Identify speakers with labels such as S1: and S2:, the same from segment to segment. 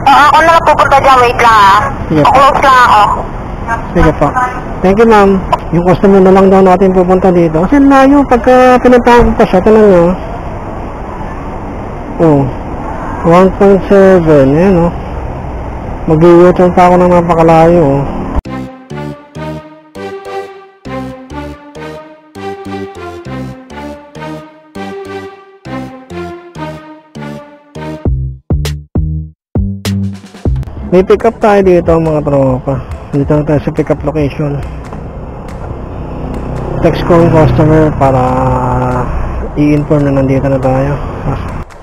S1: Ako na lang pupunta dyan. Wait lang ah.
S2: Sige po.
S1: Close lang ako.
S2: Sige po. Thank you, ma'am. Yung customer na lang daw natin pupunta dito. Kasi layo, pagka pinuntahan ko pa siya, tanong nyo. Oh, 1.7, yan oh. Mag-i-U-turn pa ako ng napakalayo oh. May pick up tayo dito mga tropa. Dito na tayo sa pick up location. Text ko yung customer para i-inform na nandito na tayo.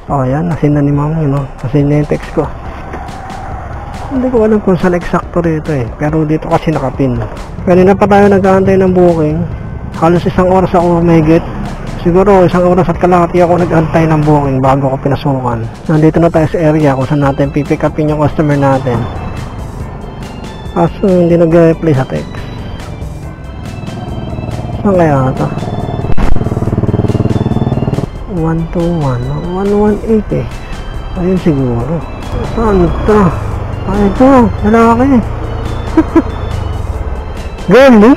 S2: Oh yan, nasin na ni ma'am yun oh. Nasin na yung text ko. Hindi ko alam kung saan eksakto rito eh. Pero dito kasi nakapin. Kanina pa tayo nag-aantay ng booking. Halos 1 oras ako mahigit. Siguro 1 oras at kalahati ako nag-antay ng booking bago ko pinasukan. Nandito na tayo sa area kung saan natin pipick upin yung customer natin. Kaso hindi nag-reply sa text. Saan kaya ito? 121 118 eh. Ayun siguro. Saan ito? Ay ito, lalaki. Girly?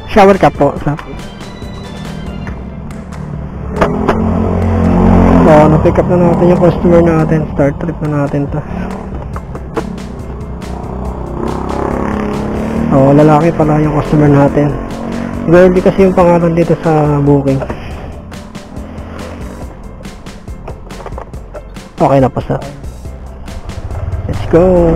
S2: Shower ka po, sir. So, na-pick up na natin yung customer natin. Start trip na natin to. So, lalaki pala yung customer natin. Girlie kasi yung pangalan dito sa booking. Okay na pa, sir. Let's go.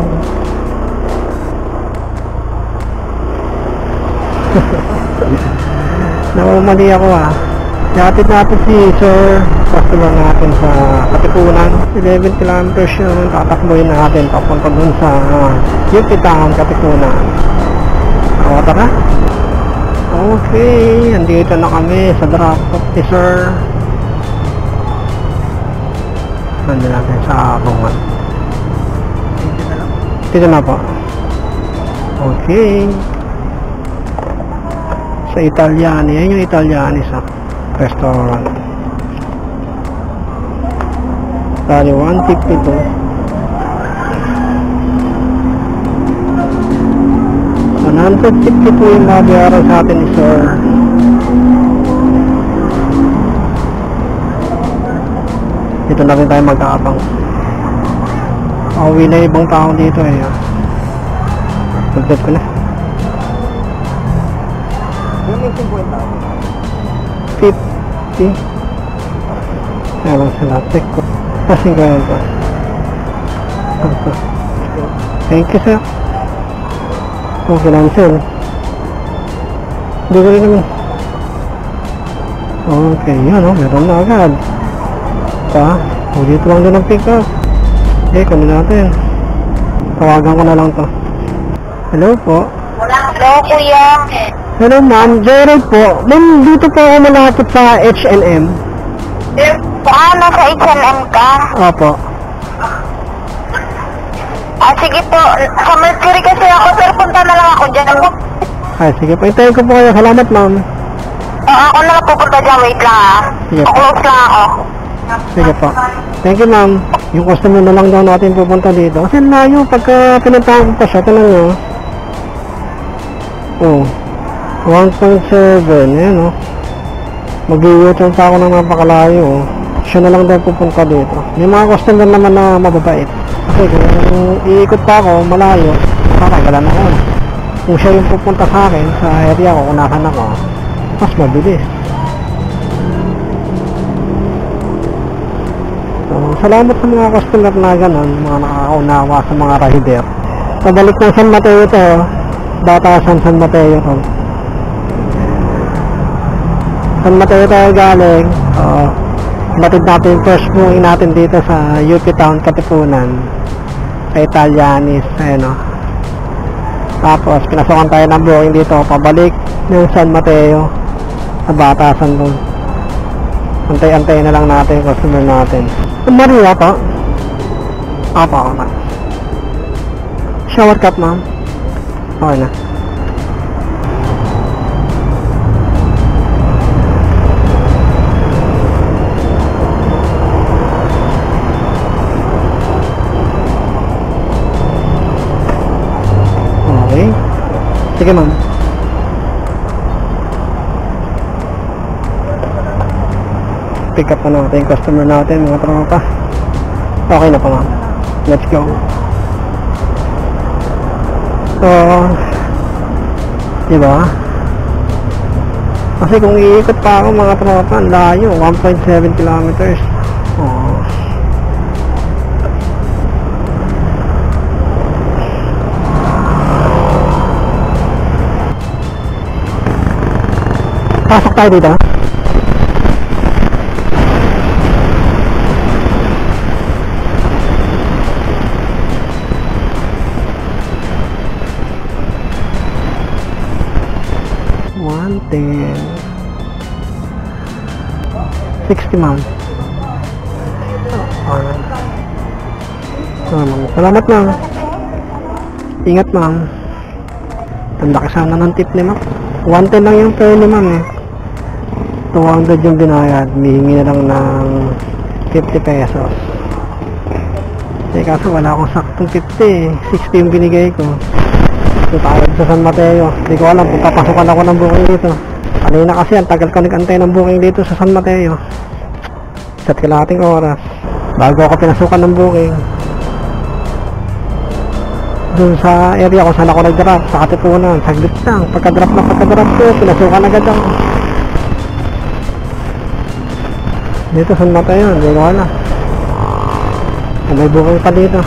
S2: Namamali ako ah. Ihatid natin si sir, customer natin sa Katipunan. 11 kilometers yung tatakboyin natin papunta dun sa UP Town, Katipunan. O, tara. Okay, andito na kami sa drop off ni sir. Nandito natin sa Bungan. Dito na po. Okay. Sa Italiani, yan yung Italiani sa restaurant. Tali 152. 150 po yung mabayaran sa atin ni sir. Dito na rin tayo mag-aabang. Pauwi na ibang tao dito eh. Pagdat ko na. 50. Meron sila. Check ko. Kasing ko yan pa. Thank you, sir. Okay lang, sir. Hindi ko rin naman. Okay, yan o. Meron na agad. Dito lang din ang pick up. Okay, kunin natin. Tawagan ko na lang to. Hello po.
S1: Hello, kuya.
S2: Hello ma'am, Jared po. Ma'am, dito po ako malapit sa H&M.
S1: Nasa H&M ka?
S2: Opo.
S1: Sige po. Sa Mercury kasi ako, sir. Punta na lang ako dyan.
S2: Ay, sige po. Hintayin ko po kayo. Salamat ma'am.
S1: Ako na lang pupunta dyan. Wait lang ah.
S2: Sige po.
S1: Close lang ako.
S2: Sige po. Thank you ma'am. Yung customer na lang daw natin pupunta dito. Kasi layo, pagka pinuntahan ko pa siya, tanong nyo. Oh, 1.7, yan oh. Mag-i-U-turn pa ako ng napakalayo oh. Siya na lang daw pupunta dito. May mga customer naman na mababait. Kasi kung iikot pa ako malayo, kakagalan ako. Kung siya yung pupunta sa akin sa area ko, kung nasan ako, mas mabilis. So, salamat sa mga customer na gano'n, mga nakakaunawa sa mga rider. Pabalik ng San Mateo ito, Batasan San Mateo to. San Mateo tayo galing. Batid natin yung first moving natin dito sa UP Town, Katipunan. Sa Italianis, ayun o. Tapos, pinasukan tayo ng booking dito, pabalik ng San Mateo sa Batasan doon. Antay-antay na lang natin yung customer natin. Maria po. Apa, apa. Shower cup, ma'am. Okay na. Sige ma'am. Pick up na natin yung customer natin, mga tropa. Okay na pa ma'am. Let's go. So, diba? Kasi kung iikot pa ako mga tropa, ang layo, 1.7 kilometers. Oh. Pasok tayo dito. $110. 60 ma'am. Salamat ma'am. Ingat ma'am. Ang laki sana ng tip ni ma'am. 110 lang yung fare ni ma'am eh. 200 yung binayad. Mihingi na lang ng 50 pesos. Eh kaso wala akong saktong 50 eh. 60 yung binigay ko. Ito tayo sa San Mateo. Hindi ko alam kung papasukan ako ng booking dito. Kanina kasi ang tagal ko nag-antay ng booking dito sa San Mateo. Isa't kalahating oras bago ako pinasukan ng booking dun sa area kung saan ako nag-drop sa Katipunan. Saglit lang, pagka-drop ko pinasukan agad ako dito San Mateo. Hindi ko alam kung may booking pa dito.